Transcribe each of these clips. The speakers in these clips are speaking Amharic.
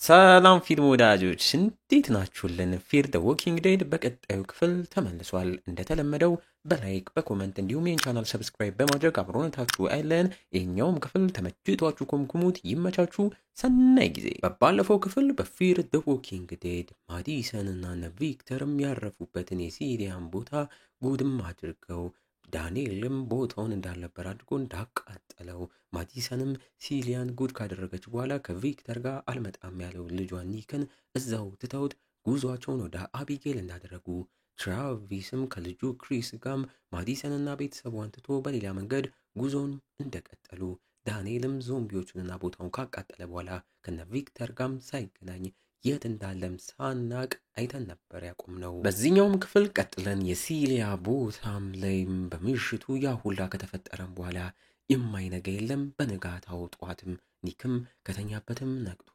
ሰላም ፊልም ወዳጆች እንዴት ናችሁልን? ፊር ዘ ዎኪንግ ዴድ በቀጣዩ ክፍል ተመልሷል። እንደተለመደው በላይክ በኮመንት እንዲሁም ይህን ቻናል ሰብስክራይብ በማድረግ አብሮነታችሁ አይለን። ይህኛውም ክፍል ተመችቷችሁ ኮምኩሙት። ይመቻችሁ። ሰናይ ጊዜ። በባለፈው ክፍል በፊር ዘ ዎኪንግ ዴድ ማዲሰን እና እነ ቪክተርም ያረፉበትን የሲሪያን ቦታ ጉድም አድርገው ዳንኤልም ቦታውን እንዳልነበር አድርጎ እንዳቃጠለው ማዲሰንም ሲሊያን ጉድ ካደረገች በኋላ ከቪክተር ጋር አልመጣም ያለው ልጇን ኒክን እዛው ትተውት ጉዟቸውን ወደ አቢጌል እንዳደረጉ ትራቪስም ከልጁ ክሪስ ጋም ማዲሰንና ቤተሰቧን ትቶ በሌላ መንገድ ጉዞን እንደቀጠሉ ዳንኤልም ዞምቢዎቹንና ቦታውን ካቃጠለ በኋላ ከነ ቪክተር ጋም ሳይገናኝ የት እንዳለም ሳናቅ አይተን ነበር ያቆምነው። በዚህኛውም ክፍል ቀጥለን የሲሊያ ቦታም ላይም በምሽቱ ያ ሁላ ከተፈጠረም በኋላ የማይነጋ የለም። በንጋታው ጠዋትም ኒክም ከተኛበትም ነቅቶ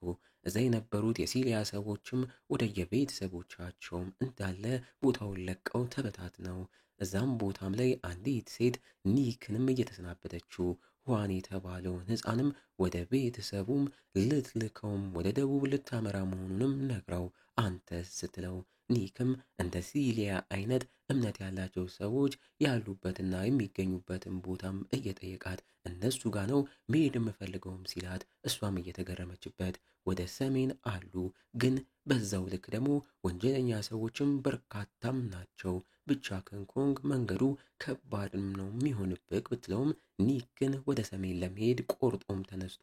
እዛ የነበሩት የሲሊያ ሰዎችም ወደ የቤተሰቦቻቸውም እንዳለ ቦታውን ለቀው ተበታትነው እዛም ቦታም ላይ አንዲት ሴት ኒክንም እየተሰናበተችው ሁዋን የተባለውን ሕፃንም ወደ ቤተሰቡም ልትልከውም ወደ ደቡብ ልታመራ መሆኑንም ነግረው አንተ ስትለው ኒክም እንደ ሲሊያ አይነት እምነት ያላቸው ሰዎች ያሉበትና የሚገኙበትን ቦታም እየጠየቃት እነሱ ጋር ነው መሄድ የምፈልገውም ሲላት እሷም እየተገረመችበት ወደ ሰሜን አሉ፣ ግን በዛው ልክ ደግሞ ወንጀለኛ ሰዎችም በርካታም ናቸው። ብቻ ከንኮንግ መንገዱ ከባድም ነው የሚሆንብህ ብትለውም ኒክ ግን ወደ ሰሜን ለመሄድ ቆርጦም ተነስቶ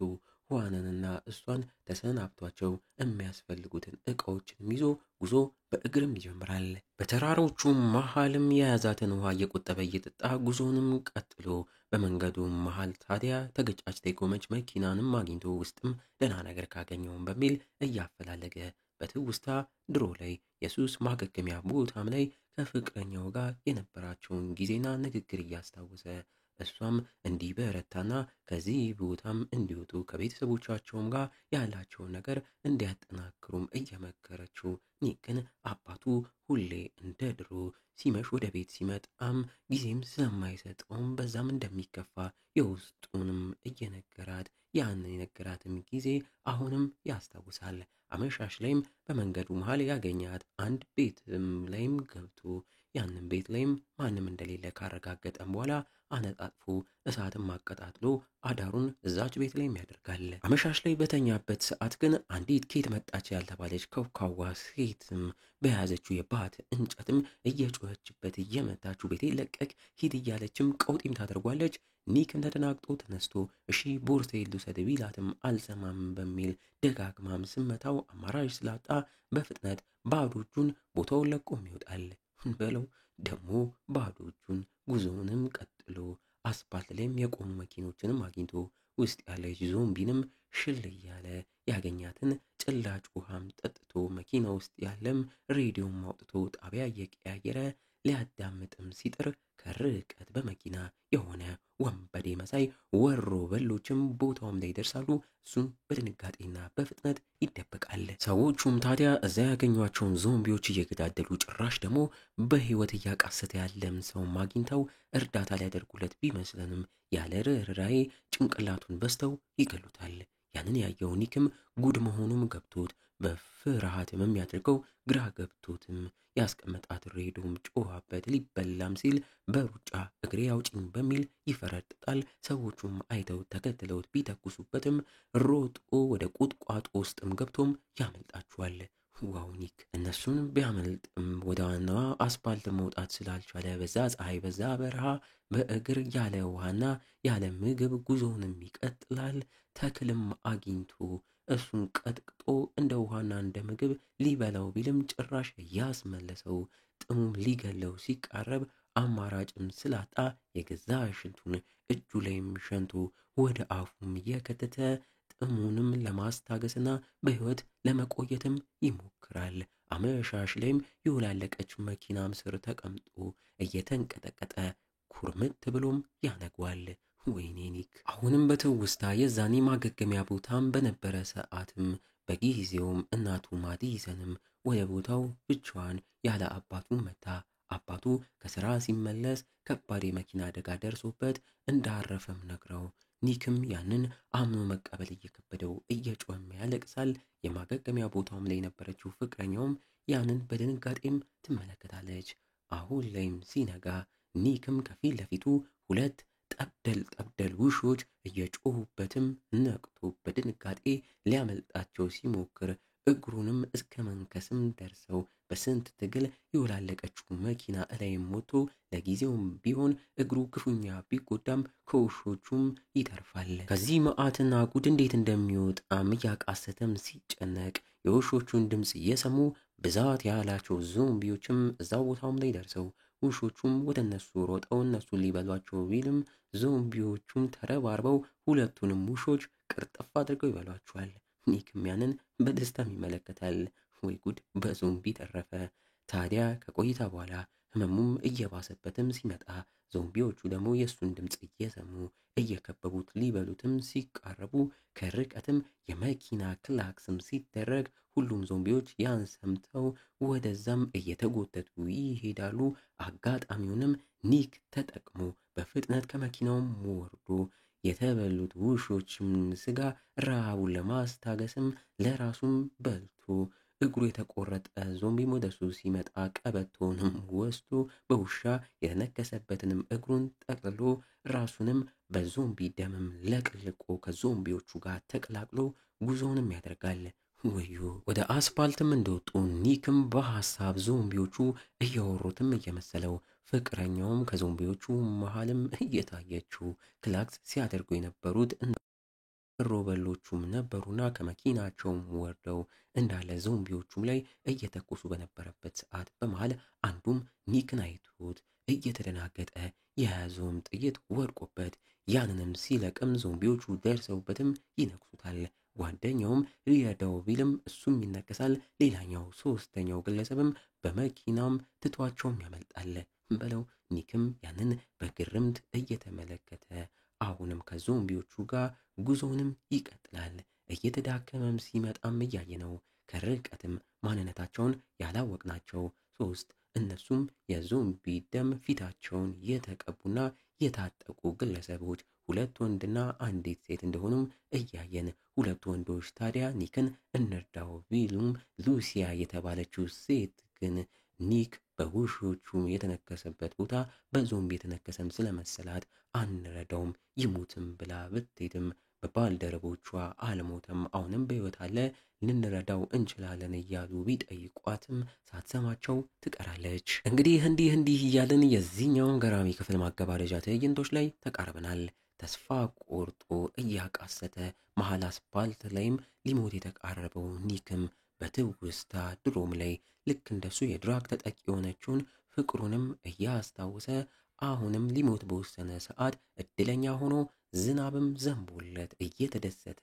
ሁዋንንና እሷን ተሰናብቷቸው የሚያስፈልጉትን እቃዎችን ይዞ ጉዞ በእግርም ይጀምራል። በተራሮቹ መሃልም የያዛትን ውሃ እየቆጠበ እየጠጣ ጉዞንም ቀጥሎ በመንገዱ መሃል ታዲያ ተገጫጭታ የቆመች መኪናንም አግኝቶ ውስጥም ደህና ነገር ካገኘውም በሚል እያፈላለገ በትውስታ ድሮ ላይ የሱስ ማገገሚያ ቦታም ላይ ከፍቅረኛው ጋር የነበራቸውን ጊዜና ንግግር እያስታወሰ እሷም እንዲህ በረታና ከዚህ ቦታም እንዲወጡ ከቤተሰቦቻቸውም ጋር ያላቸውን ነገር እንዲያጠናክሩም እየመከረችው ኒክን አባቱ ሁሌ እንደ ድሮ ሲመሽ ወደ ቤት ሲመጣም ጊዜም ስለማይሰጠውም በዛም እንደሚከፋ የውስጡንም እየነገራት ያንን የነገራትም ጊዜ አሁንም ያስታውሳል። አመሻሽ ላይም በመንገዱ መሃል ያገኛት አንድ ቤትም ላይም ገብቶ ያንን ቤት ላይም ማንም እንደሌለ ካረጋገጠም በኋላ አነጣጥፎ እሳትም አቀጣጥሎ አዳሩን እዛች ቤት ላይም ያደርጋል። አመሻሽ ላይ በተኛበት ሰዓት ግን አንዲት ኬት መጣች ያልተባለች ከውካዋ ሴትም በያዘችው የባት እንጨትም እየጮኸችበት እየመታችው ቤቴ ለቀቅ ሂድ እያለችም ቀውጢም ታደርጓለች። ኒክም ተደናግጦ ተነስቶ እሺ ቦርሳዬን ልውሰድ ቢላትም አልሰማም በሚል ደጋግማም ስመታው አማራጭ ስላጣ በፍጥነት ባዶ እጁን ቦታውን ለቆም ይወጣል። በለው ደግሞ ባዶ እጁን ጉዞውንም ቀጥሎ አስፓልት ላይም የቆሙ መኪኖችንም አግኝቶ ውስጥ ያለች ዞምቢንም ሽል እያለ ያገኛትን ጭላጭ ውሃም ጠጥቶ መኪና ውስጥ ያለም ሬዲዮም አውጥቶ ጣቢያ እየቀያየረ ሊያዳምጥም ሲጥር ከርቀት በመኪና የሆነ ወንበዴ መሳይ ወሮ በሎችም ቦታውም ላይ ይደርሳሉ። እሱም በድንጋጤና በፍጥነት ይደበቃል። ሰዎቹም ታዲያ እዛ ያገኟቸውን ዞምቢዎች እየገዳደሉ ጭራሽ ደግሞ በህይወት እያቃሰተ ያለም ሰው አግኝተው እርዳታ ሊያደርጉለት ቢመስለንም ያለ ርኅራኄ ጭንቅላቱን በስተው ይገሉታል። ያንን ያየው ኒክም ጉድ መሆኑም ገብቶት በፍርሃትም የሚያደርገው ግራ ገብቶትም ያስቀመጣት ሬዲዮም ጮኻበት ሊበላም ሲል በሩጫ እግሬ አውጭኝ በሚል ይፈረጥጣል። ሰዎቹም አይተው ተከትለውት ቢተኩሱበትም ሮጦ ወደ ቁጥቋጦ ውስጥም ገብቶም ያመልጣቸዋል። ዋው ኒክ እነሱን ቢያመልጥም ወደ ዋናዋ አስፓልት መውጣት ስላልቻለ በዛ ፀሐይ በዛ በረሃ በእግር ያለ ውሃና ያለ ምግብ ጉዞውንም ይቀጥላል። ተክልም አግኝቶ እሱን ቀጥቅጦ እንደ ውሃና እንደ ምግብ ሊበላው ቢልም ጭራሽ ያስመለሰው ጥሙም ሊገለው ሲቃረብ አማራጭም ስላጣ የገዛ ሽንቱን እጁ ላይም ሸንቶ ወደ አፉም እየከተተ ጥሙንም ለማስታገስና በህይወት ለመቆየትም ይሞክራል። አመሻሽ ላይም የወላለቀች መኪናም ስር ተቀምጦ እየተንቀጠቀጠ ኩርምት ብሎም ያነጓል። ወይኔ ኒክ አሁንም በትውስታ የዛኔ ማገገሚያ ቦታም በነበረ ሰዓትም በጊዜውም እናቱ ማዲሰንም ወደ ቦታው ብቻዋን ያለ አባቱ መታ። አባቱ ከስራ ሲመለስ ከባድ የመኪና አደጋ ደርሶበት እንዳረፈም ነግረው ኒክም ያንን አምኖ መቀበል እየከበደው እየጮኸም ያለቅሳል። የማገገሚያ ቦታውም ላይ የነበረችው ፍቅረኛውም ያንን በድንጋጤም ትመለከታለች። አሁን ላይም ሲነጋ ኒክም ከፊት ለፊቱ ሁለት ጠብደል ውሾች እየጮሁበትም ነቅቶ በድንጋጤ ሊያመልጣቸው ሲሞክር እግሩንም እስከ መንከስም ደርሰው በስንት ትግል የወላለቀችው መኪና እላይም ሞቶ ለጊዜውም ቢሆን እግሩ ክፉኛ ቢጎዳም ከውሾቹም ይተርፋል። ከዚህ መዓትና ጉድ እንዴት እንደሚወጣም እያቃሰተም ሲጨነቅ የውሾቹን ድምፅ እየሰሙ ብዛት ያላቸው ዞምቢዎችም እዛው ቦታውም ላይ ደርሰው ውሾቹም ወደ እነሱ ሮጠው እነሱን ሊበሏቸው ቢልም ዞምቢዎቹም ተረባርበው ሁለቱንም ውሾች ቅርጥፍ አድርገው ይበሏቸዋል። ኒክም ያንን በደስታም ይመለከታል። ወይ ጉድ በዞምቢ ተረፈ። ታዲያ ከቆይታ በኋላ ህመሙም እየባሰበትም ሲመጣ ዞምቢዎቹ ደግሞ የእሱን ድምፅ እየሰሙ እየከበቡት ሊበሉትም ሲቃረቡ ከርቀትም የመኪና ክላክስም ሲደረግ ሁሉም ዞምቢዎች ያን ሰምተው ወደዛም እየተጎተቱ ይሄዳሉ። አጋጣሚውንም ኒክ ተጠቅሞ በፍጥነት ከመኪናውም ወርዶ የተበሉት ውሾችም ስጋ ረሃቡን ለማስታገስም ለራሱም በልቶ እግሩ የተቆረጠ ዞምቢም ወደሱ ሲመጣ ቀበቶንም ወስዶ በውሻ የተነከሰበትንም እግሩን ጠቅልሎ ራሱንም በዞምቢ ደምም ለቅልቆ ከዞምቢዎቹ ጋር ተቀላቅሎ ጉዞውንም ያደርጋል። ወዮ! ወደ አስፓልትም እንደወጡ ኒክም በሐሳብ ዞምቢዎቹ እያወሩትም እየመሰለው ፍቅረኛውም ከዞምቢዎቹ መሃልም እየታየችው ክላክስ ሲያደርጉ የነበሩት ሮበሎቹም ነበሩና ከመኪናቸውም ወርደው እንዳለ ዞምቢዎቹም ላይ እየተኮሱ በነበረበት ሰዓት በመሃል አንዱም ኒክን አይቶት እየተደናገጠ የያዘውም ጥይት ወድቆበት ያንንም ሲለቅም ዞምቢዎቹ ደርሰውበትም ይነክሱታል። ጓደኛውም ሊረዳው ቢልም እሱም ይነከሳል። ሌላኛው ሶስተኛው ግለሰብም በመኪናም ትቷቸውም ያመልጣል በለው። ኒክም ያንን በግርምት እየተመለከተ አሁንም ከዞምቢዎቹ ጋር ጉዞውንም ይቀጥላል። እየተዳከመም ሲመጣም እያየ ነው። ከርቀትም ማንነታቸውን ያላወቅናቸው ሶስት እነሱም የዞምቢ ደም ፊታቸውን የተቀቡና የታጠቁ ግለሰቦች ሁለት ወንድና አንዲት ሴት እንደሆኑም እያየን፣ ሁለቱ ወንዶች ታዲያ ኒክን እንርዳው ቢሉም ሉሲያ የተባለችው ሴት ግን ኒክ በውሾቹ የተነከሰበት ቦታ በዞምቢ የተነከሰም ስለመሰላት አንረዳውም ይሙትም ብላ ብትሄድም በባልደረቦቿ አልሞተም፣ አሁንም በሕይወት አለ፣ ልንረዳው እንችላለን እያሉ ቢጠይቋትም ሳትሰማቸው ትቀራለች። እንግዲህ እንዲህ እያልን የዚህኛውን ገራሚ ክፍል ማገባደጃ ትዕይንቶች ላይ ተቃርበናል። ተስፋ ቆርጦ እያቃሰተ መሀል አስፓልት ላይም ሊሞት የተቃረበው ኒክም በትውስታ ድሮም ላይ ልክ እንደሱ የድራግ ተጠቂ የሆነችውን ፍቅሩንም እያስታወሰ አሁንም ሊሞት በወሰነ ሰዓት እድለኛ ሆኖ ዝናብም ዘንቦለት እየተደሰተ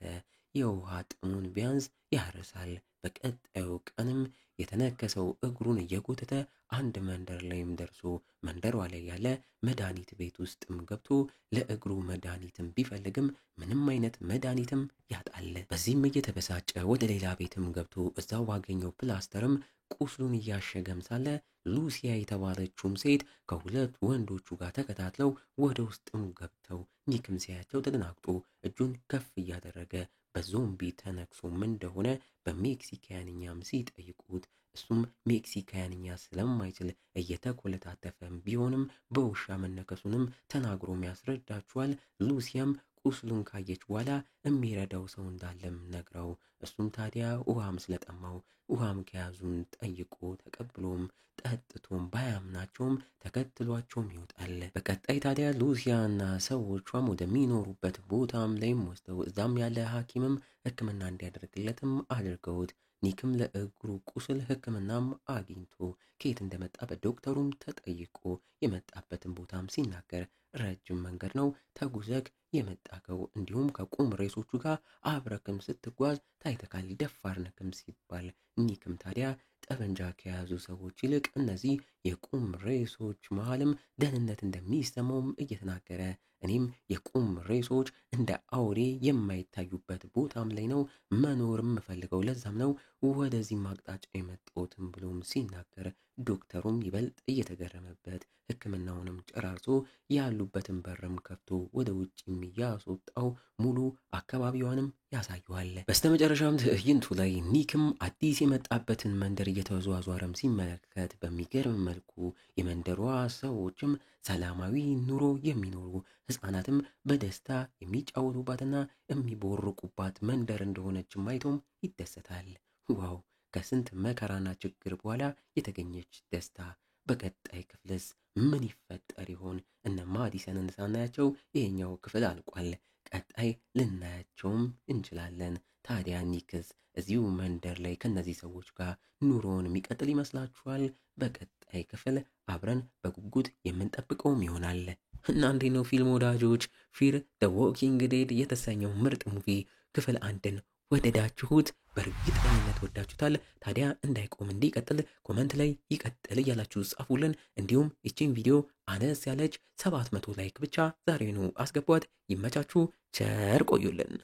የውሃ ጥሙን ቢያንስ ያርሳል። በቀጣዩ ቀንም የተነከሰው እግሩን እየጎተተ አንድ መንደር ላይም ደርሶ መንደሯ ላይ ያለ መድኃኒት ቤት ውስጥም ገብቶ ለእግሩ መድኃኒትም ቢፈልግም ምንም አይነት መድኃኒትም ያጣል። በዚህም እየተበሳጨ ወደ ሌላ ቤትም ገብቶ እዛው ባገኘው ፕላስተርም ቁስሉን እያሸገም ሳለ ሉሲያ የተባለችውም ሴት ከሁለት ወንዶቹ ጋር ተከታትለው ወደ ውስጥም ገብተው ኒክም ሲያያቸው ተደናግጦ እጁን ከፍ እያደረገ በዞምቢ ተነክሶም እንደሆነ በሜክሲካንኛም ሲጠይቁት እሱም ሜክሲካንኛ ስለማይችል እየተኮለታተፈም ቢሆንም በውሻ መነከሱንም ተናግሮም ያስረዳቸዋል። ሉሲያም ቁስሉን ካየች በኋላ የሚረዳው ሰው እንዳለም ነግረው እሱም ታዲያ ውሃም ስለጠማው ውሃም ከያዙን ጠይቆ ተቀብሎም ጠጥቶም ባያምናቸውም ተከትሏቸውም ይወጣል። በቀጣይ ታዲያ ሉሲያና ሰዎቿም ወደሚኖሩበት ቦታም ላይም ወስደው እዛም ያለ ሐኪምም ሕክምና እንዲያደርግለትም አድርገውት ኒክም ለእግሩ ቁስል ሕክምናም አግኝቶ ከየት እንደመጣ በዶክተሩም ተጠይቆ የመጣበትን ቦታም ሲናገር ረጅም መንገድ ነው ተጉዘክ የመጣከው እንዲሁም ከቁም ሬሶቹ ጋር አብረክም ስትጓዝ ታይተካል ደፋር ነክም ሲባል ኒክም ታዲያ ጠበንጃ ከያዙ ሰዎች ይልቅ እነዚህ የቁም ሬሶች መሃልም ደህንነት እንደሚሰማውም እየተናገረ እኔም የቁም ሬሶች እንደ አውሬ የማይታዩበት ቦታም ላይ ነው መኖር የምፈልገው። ለዛም ነው ወደዚህም አቅጣጫ የመጣሁትም ብሎም ሲናገር፣ ዶክተሩም ይበልጥ እየተገረመበት ሕክምናውንም ጨራርሶ ያሉበትን በርም ከፍቶ ወደ ውጭም ያስወጣው ሙሉ አካባቢዋንም ያሳየዋል። በስተመጨረሻም ትዕይንቱ ላይ ኒክም አዲስ የመጣበትን መንደር እየተዟዟረም ሲመለከት በሚገርም መልኩ የመንደሯ ሰዎችም ሰላማዊ ኑሮ የሚኖሩ ሕፃናትም በደስታ የሚጫወቱባትና የሚቦርቁባት መንደር እንደሆነችም አይቶም ይደሰታል። ዋው! ከስንት መከራና ችግር በኋላ የተገኘች ደስታ። በቀጣይ ክፍልስ ምን ይፈጠር ይሆን? እነ ማዲሰንን ሳናያቸው ይሄኛው ክፍል አልቋል። ቀጣይ ልናያቸውም እንችላለን። ታዲያ ኒክስ እዚሁ መንደር ላይ ከነዚህ ሰዎች ጋር ኑሮውን የሚቀጥል ይመስላችኋል? በቀጣይ ክፍል አብረን በጉጉት የምንጠብቀውም ይሆናል። እና እንዴት ነው ፊልም ወዳጆች? ፊር ዘ ዎኪንግ ዴድ የተሰኘው ምርጥ ሙቪ ክፍል 1ን ወደዳችሁት? በእርግጠኝነት ወዳችሁታል። ታዲያ እንዳይቆም እንዲቀጥል ኮመንት ላይ ይቀጥል እያላችሁ ጻፉልን። እንዲሁም ይቺን ቪዲዮ አነስ ያለች 700 ላይክ ብቻ ዛሬ ነው አስገቧት። ይመቻችሁ። ቸር ቆዩልን።